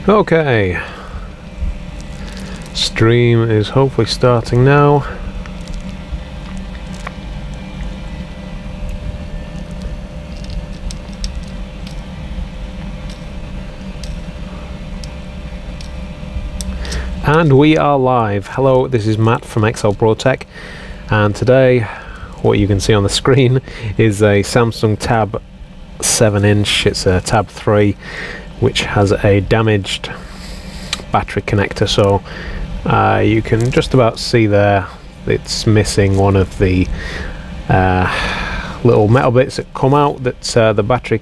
Okay, stream is hopefully starting now. And we are live. Hello, this is Matt from XL Pro Tech, and today what you can see on the screen is a Samsung Tab 7-inch. It's a Tab 3 which has a damaged battery connector, so you can just about see there it's missing one of the little metal bits that come out that the battery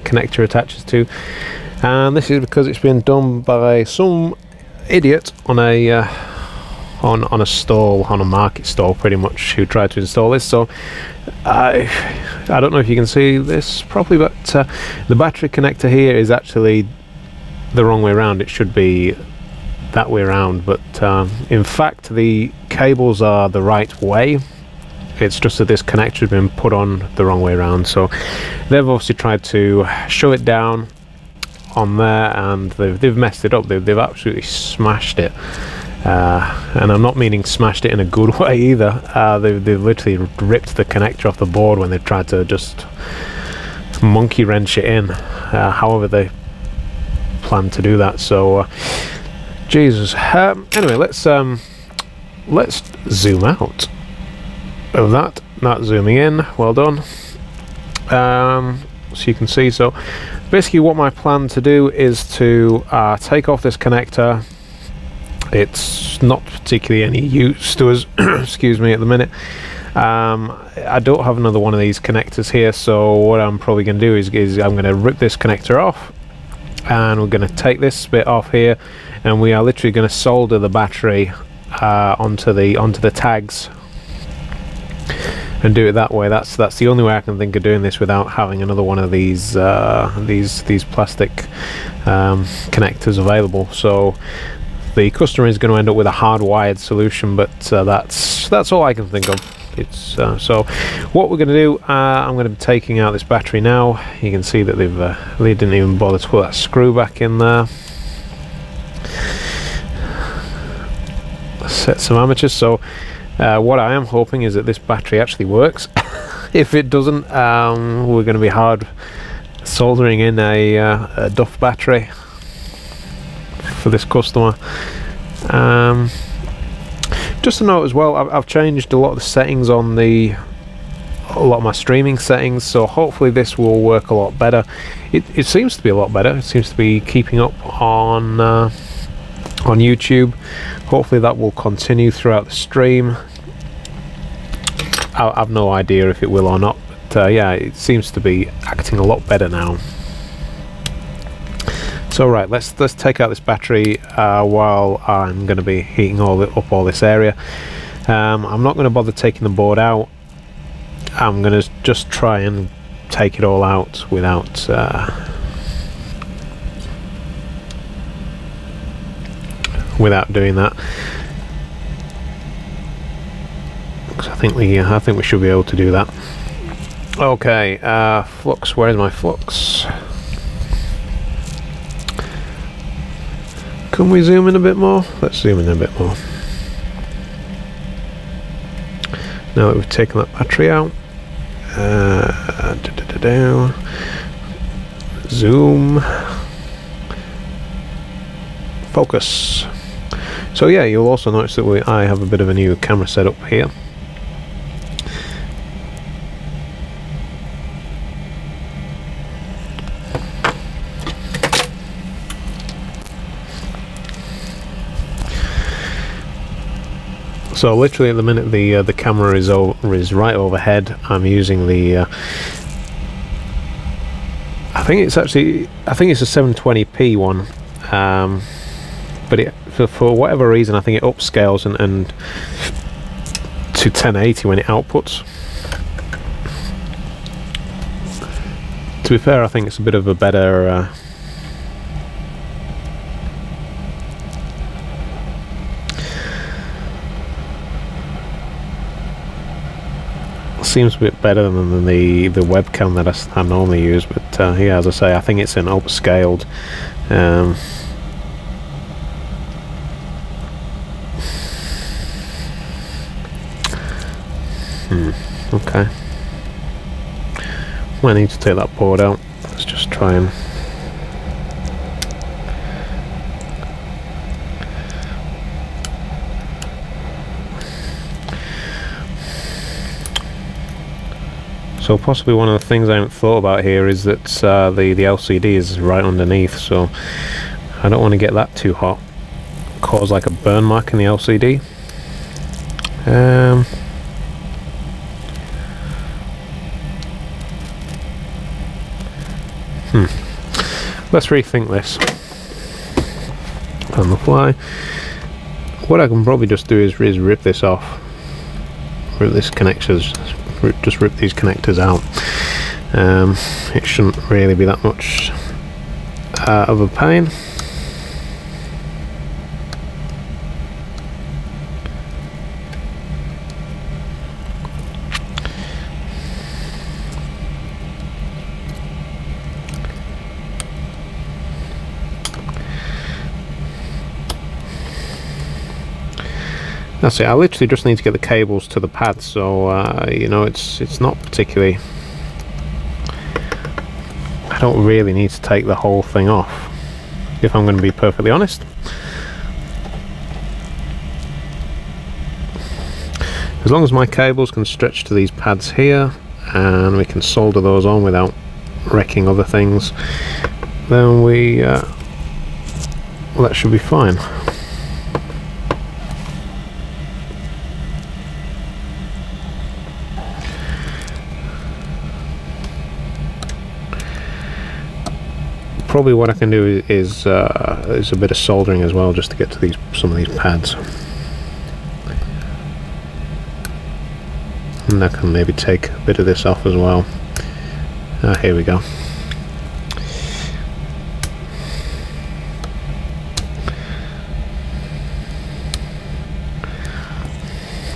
connector attaches to, and this is because it's been done by some idiot on a on a stall, on a market stall pretty much, who tried to install this. So I don't know if you can see this properly, but the battery connector here is actually the wrong way around. It should be that way around, but in fact the cables are the right way. It's just that this connector has been put on the wrong way around, so they've obviously tried to shove it down on there, and they've messed it up. They've absolutely smashed it, and I'm not meaning smashed it in a good way either. They've literally ripped the connector off the board when they've tried to just monkey wrench it in, however they plan to do that. So Jesus. Anyway, let's zoom out of that. Not zooming in. Well done. So you can see, so basically what my plan to do is to take off this connector. It's not particularly any use to us excuse me, at the minute. I don't have another one of these connectors here, so what I'm probably going to do is I'm going to rip this connector off, and we're going to take this bit off here, and we are literally going to solder the battery onto the tags and do it that way. That's the only way I can think of doing this without having another one of these plastic connectors available. So the customer is going to end up with a hardwired solution, but that's all I can think of. It's so what we're going to do, I'm going to be taking out this battery now. You can see that they didn't even bother to put that screw back in there. Set some amateurs. So what I am hoping is that this battery actually works. If it doesn't, we're going to be hard soldering in a Duff battery for this customer. Just a note as well, I've changed a lot of the settings on a lot of my streaming settings, so hopefully this will work a lot better. It seems to be a lot better. It seems to be keeping up on YouTube. Hopefully that will continue throughout the stream. I've no idea if it will or not, but yeah, it seems to be acting a lot better now. So right, let's take out this battery while I'm going to be heating up all this area. I'm not going to bother taking the board out. I'm going to just try and take it all out without doing that. Because I think we should be able to do that. Okay, flux. Where is my flux? Can we zoom in a bit more? Let's zoom in a bit more. Now that we've taken that battery out, zoom, focus. So yeah, you'll also notice that I have a bit of a new camera setup here. So literally at the minute the camera is right overhead. I'm using the I think it's a 720p one, but for whatever reason I think it upscales and to 1080 when it outputs. To be fair, I think it's a bit of a better seems a bit better than the webcam that I normally use, but yeah, as I say, I think it's an upscaled Okay. Might need to take that board out. Let's just try and... So possibly one of the things I haven't thought about here is that the LCD is right underneath, so I don't want to get that too hot. Cause like a burn mark in the LCD. Let's rethink this on the fly. What I can probably just do is rip this off. Rip this connectors. Just rip these connectors out. It shouldn't really be that much of a pain. That's it. I literally just need to get the cables to the pad, so you know, it's not particularly... I don't really need to take the whole thing off, if I'm going to be perfectly honest. As long as my cables can stretch to these pads here, and we can solder those on without wrecking other things, then well, that should be fine. Probably what I can do is a bit of soldering as well, just to get to some of these pads, and I can maybe take a bit of this off as well. Here we go.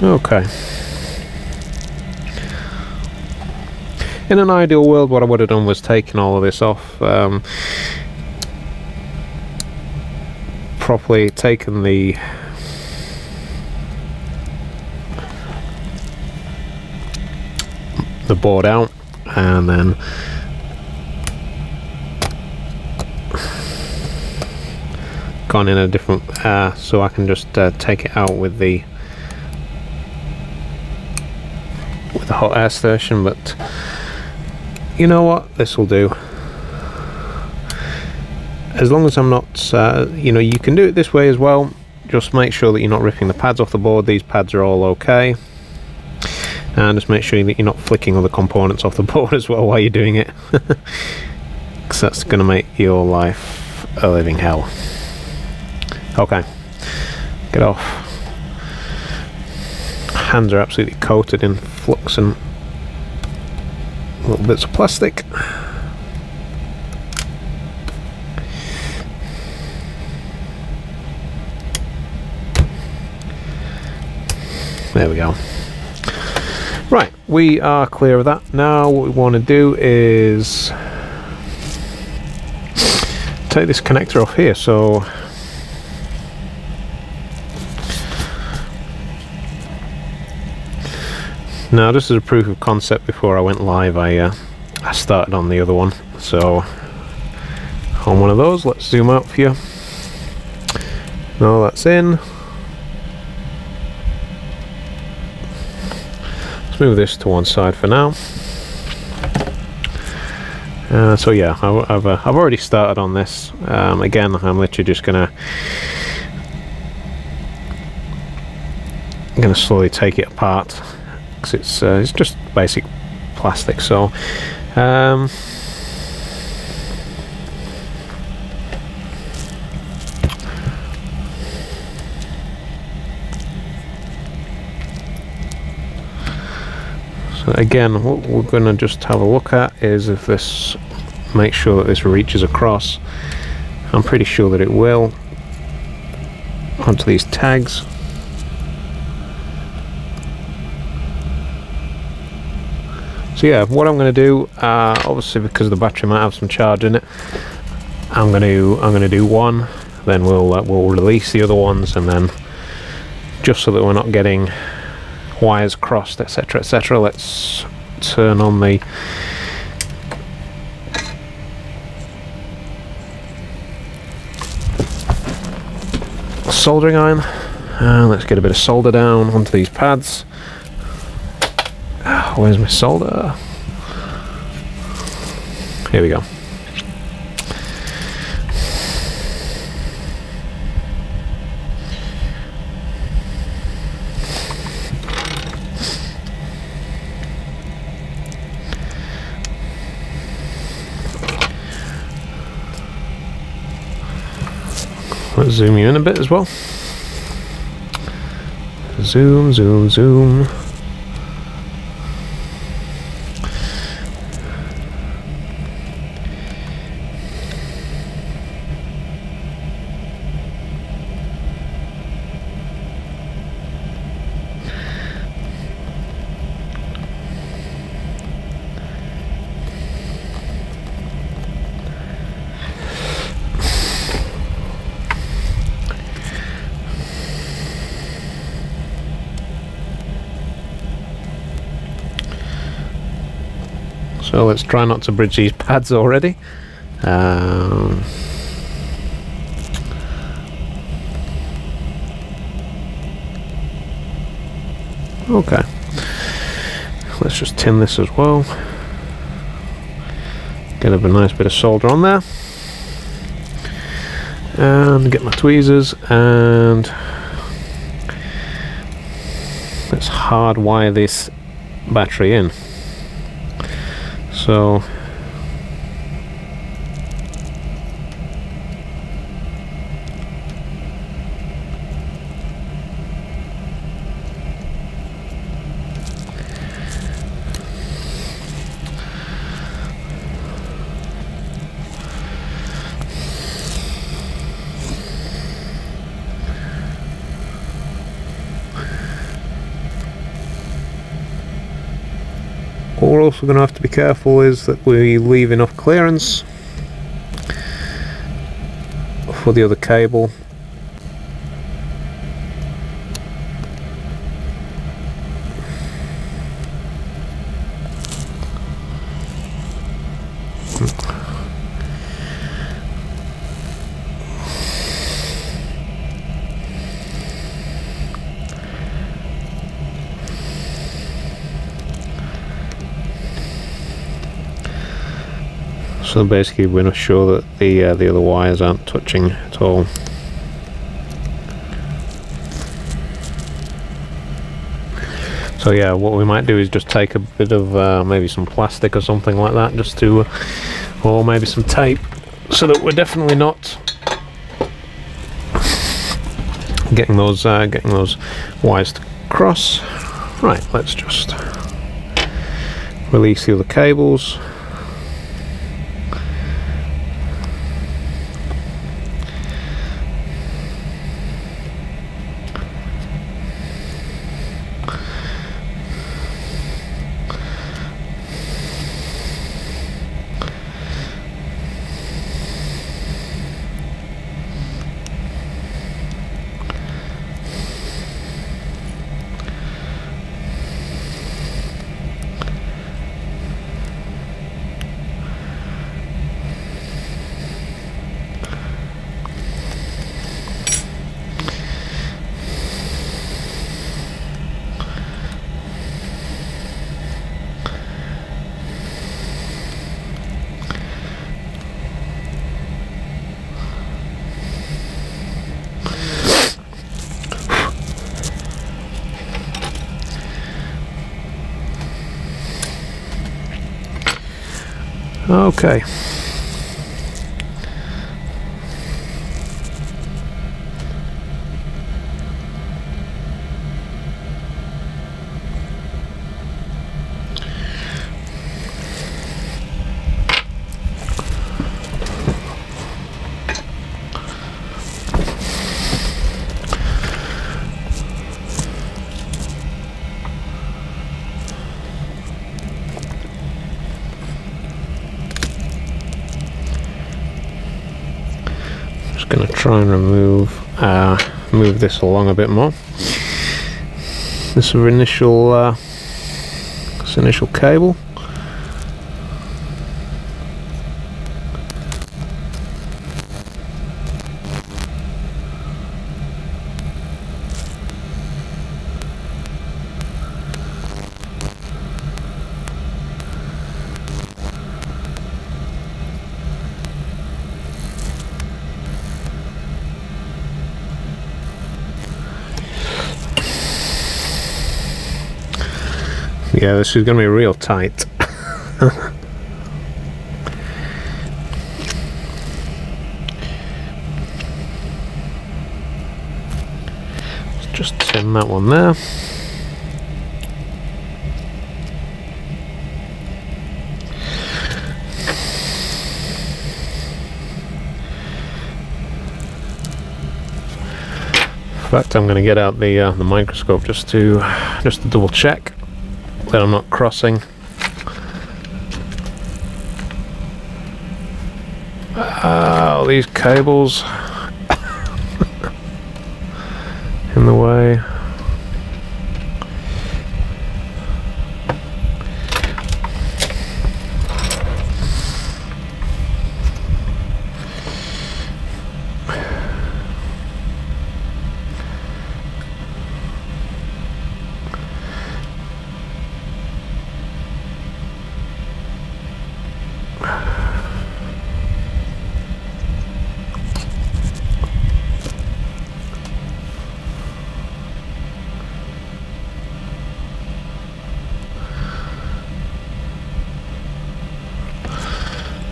Okay. In an ideal world, what I would have done was taken all of this off, properly taken the board out, and then gone in a different, so I can just take it out with the hot air station. But you know what, this will do. As long as I'm not, you know, you can do it this way as well. Just make sure that you're not ripping the pads off the board. These pads are all okay. And just make sure that you're not flicking other components off the board as well while you're doing it. Because that's going to make your life a living hell. Okay, get off. Hands are absolutely coated in flux and little bits of plastic. There we go. Right, we are clear of that. Now what we want to do is take this connector off here. So now, just as a proof of concept, before I went live, I started on the other one. So on one of those, let's zoom out for you. Now that's in. Let's move this to one side for now. So yeah, I've already started on this. Again, I'm literally just gonna slowly take it apart, because it's just basic plastic. So so again, what we're going to just have a look at is if this, make sure that this reaches across. I'm pretty sure that it will, onto these tags. So yeah, what I'm going to do, obviously because the battery might have some charge in it, I'm going to do one, then we'll release the other ones, and then just so that we're not getting wires crossed, etc., etc. Let's turn on the soldering iron and let's get a bit of solder down onto these pads. Where's my solder? Here we go. Let's zoom you in a bit as well. Zoom, zoom, zoom. So let's try not to bridge these pads already. Okay, let's just tin this as well. Get a nice bit of solder on there. And get my tweezers and let's hardwire this battery in. So what we're also going to have to be careful is that we leave enough clearance for the other cable. So basically we're not sure that the other wires aren't touching at all. So yeah, what we might do is just take a bit of maybe some plastic or something like that, just to, or maybe some tape, so that we're definitely not getting those wires to cross. Right, let's just release the other cables. Okay. Going to try and move this along a bit more. this initial cable. Yeah, this is going to be real tight. Let's just tin that one there. In fact, I'm going to get out the microscope just to double check that I'm not crossing. Oh, these cables in the way.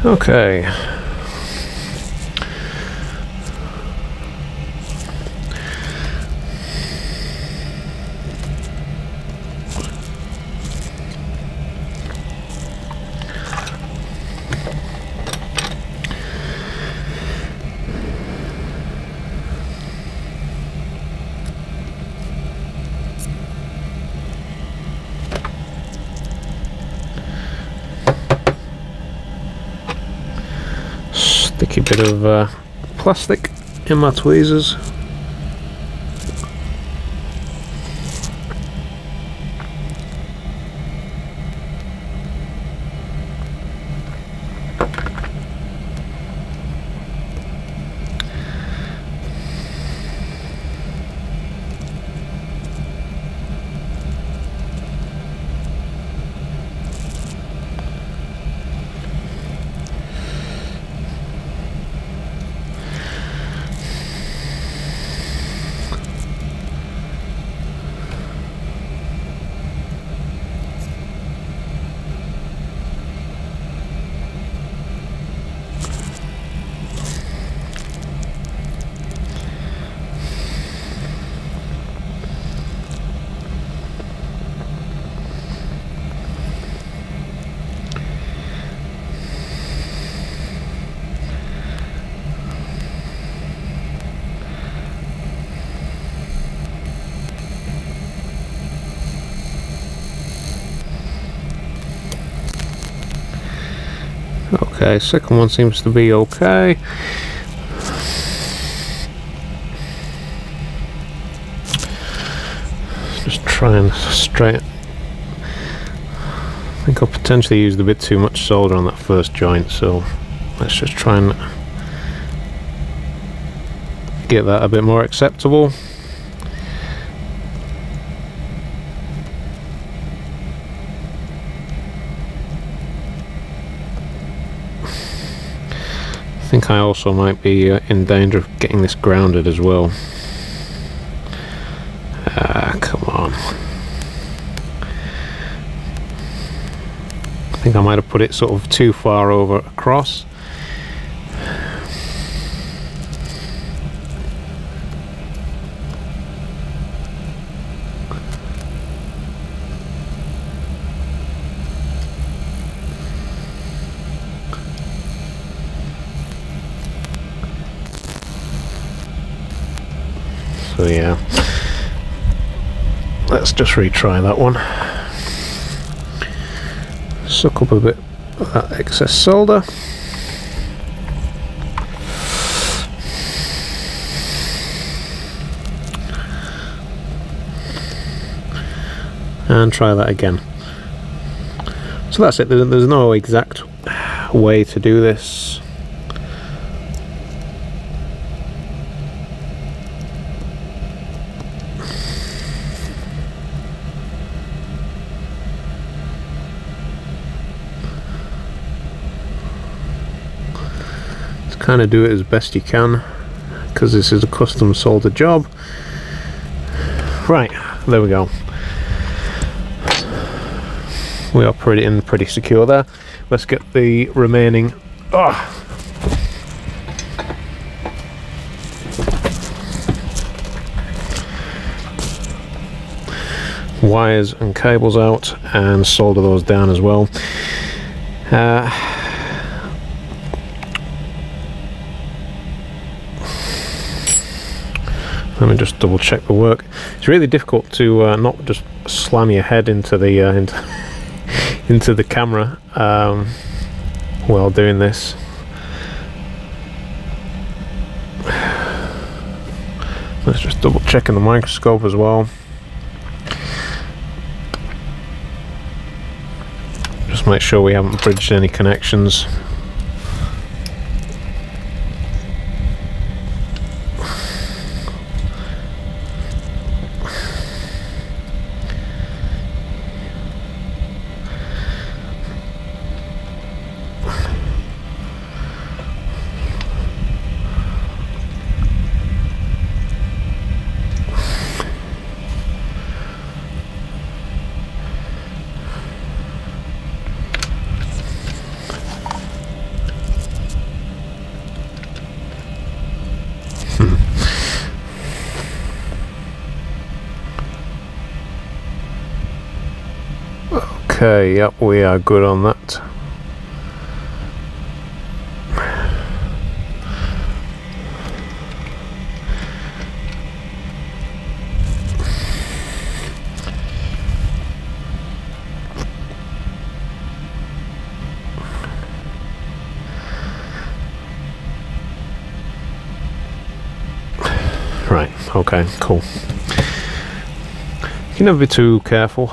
Okay. Sticky bit of plastic in my tweezers. Okay, second one seems to be okay. Just try and straighten. I think I potentially used a bit too much solder on that first joint, so let's just try and get that a bit more acceptable. I think I also might be in danger of getting this grounded as well. Come on. I think I might have put it sort of too far over across. So yeah, let's just retry that one. Suck up a bit of that excess solder. and try that again. So that's it. There's no exact way to do this. Just kind of do it as best you can, because this is a custom soldered job. Right, there we go. We are pretty secure there. Let's get the remaining wires and cables out and solder those down as well. Let me just double check the work. It's really difficult to not just slam your head into the into the camera while doing this. Let's just double check in the microscope as well. Just make sure we haven't bridged any connections. Okay, yep, we are good on that. Right, okay, cool. You can never be too careful.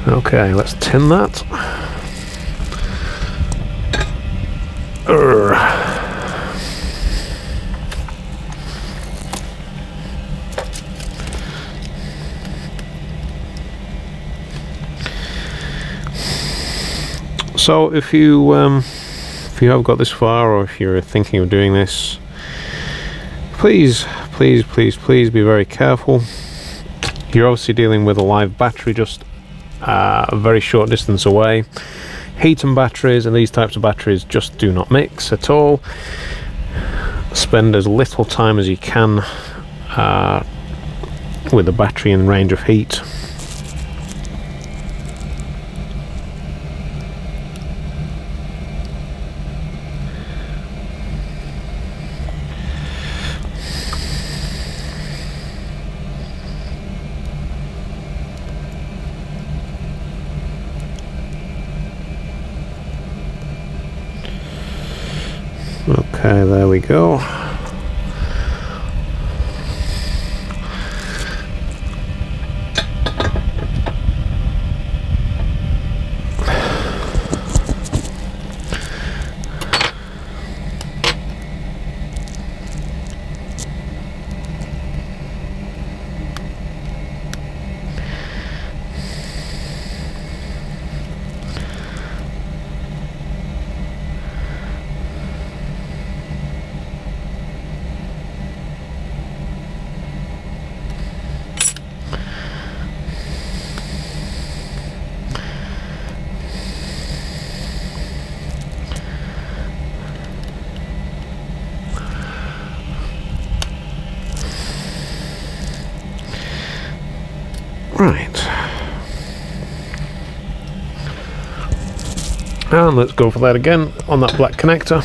Okay, let's tin that. So if you have got this far, or if you're thinking of doing this, please be very careful. You're obviously dealing with a live battery just a very short distance away. Heat and batteries and these types of batteries just do not mix at all. Spend as little time as you can with the battery in range of heat. Okay, there we go. And let's go for that again on that black connector.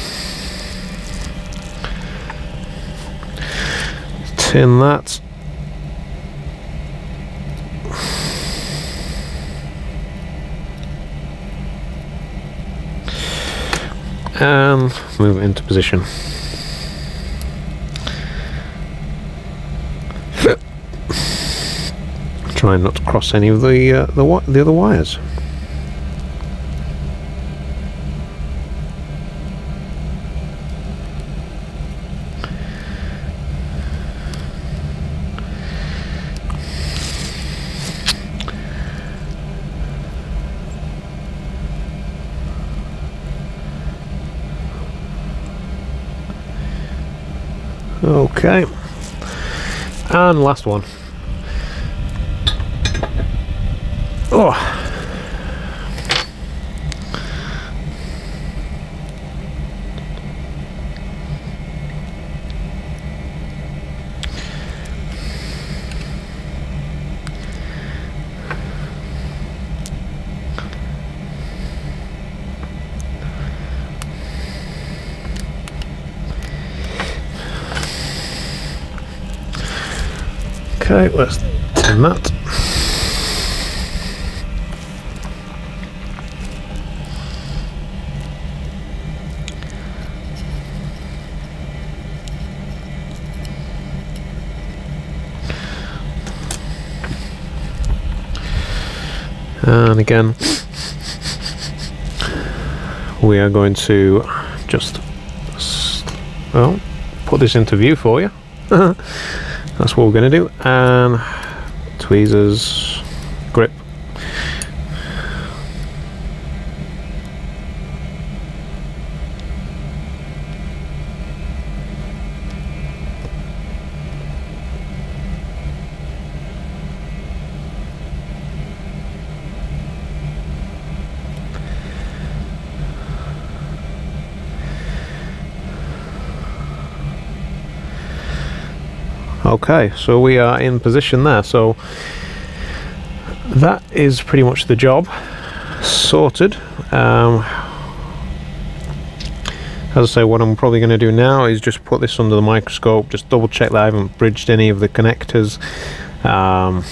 Tin that. And move it into position. Try not to cross any of the other wires. Okay, and last one. Oh, okay, let's tin that. And again, we are going to just, well, put this into view for you. That's what we're going to do. And tweezers, grip. Okay, so we are in position there, so that is pretty much the job sorted. As I say, what I'm probably going to do now is just put this under the microscope, just double check that I haven't bridged any of the connectors, and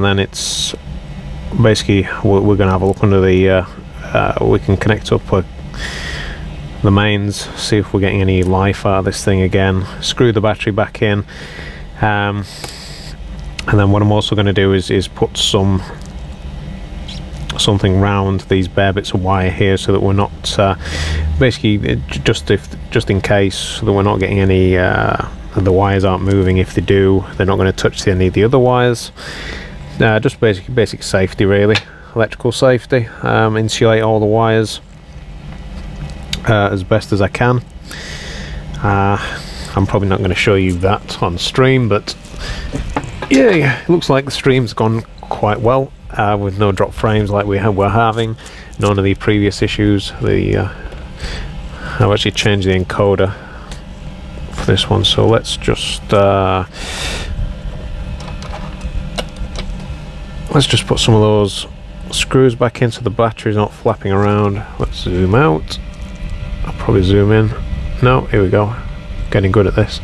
then it's basically we're going to have a look under the we can connect up the mains, see if we're getting any life out of this thing again, screw the battery back in, and then what I'm also going to do is put something round these bare bits of wire here, so that we're not basically just in case, so that we're not getting any the wires aren't moving. If they do, they're not going to touch any of the other wires. Just basic safety, really, electrical safety. Insulate all the wires as best as I can. I'm probably not going to show you that on stream, but yeah, it looks like the stream's gone quite well, with no drop frames like we're having, none of the previous issues. I've actually changed the encoder for this one, so let's just put some of those screws back in so the battery's not flapping around. Let's zoom out. I'll probably zoom in. No, here we go. Getting good at this.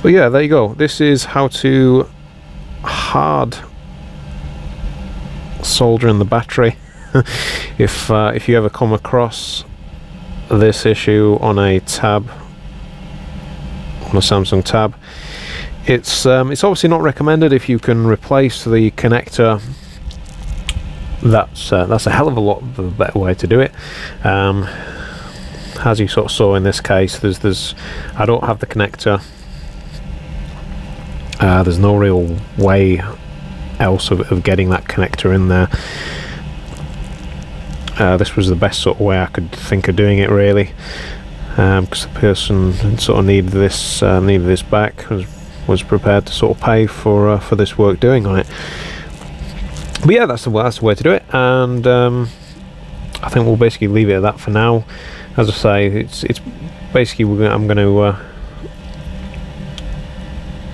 But yeah, there you go. This is how to hard solder in the battery. If you ever come across this issue on a tab, on a Samsung tab, it's obviously not recommended. If you can replace the connector, that's a hell of a lot of a better way to do it. As you sort of saw in this case, there's I don't have the connector. There's no real way else of getting that connector in there. This was the best sort of way I could think of doing it, really, because the person sort of needed this back, was prepared to sort of pay for this work doing on it. But yeah, that's the way to do it, and I think we'll basically leave it at that for now. as I say, it's basically I'm going to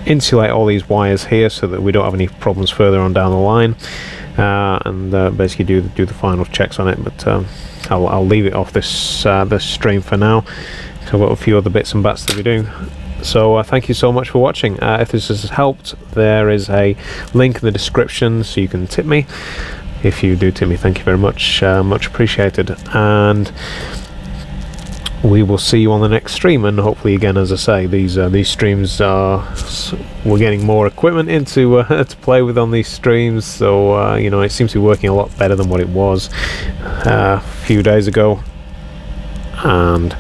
insulate all these wires here so that we don't have any problems further on down the line, and basically do the final checks on it. But I'll leave it off this stream for now, because I've got a few other bits and bats to be doing. So thank you so much for watching. If this has helped, there is a link in the description so you can tip me. If you do tip me, thank you very much, much appreciated. And we will see you on the next stream, and hopefully, again, as I say, these streams are, we're getting more equipment into to play with on these streams, so you know, it seems to be working a lot better than what it was a few days ago, and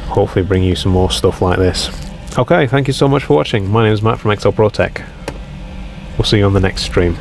hopefully bring you some more stuff like this. Okay, thank you so much for watching. My name is Matt from XL Pro Tech. We'll see you on the next stream.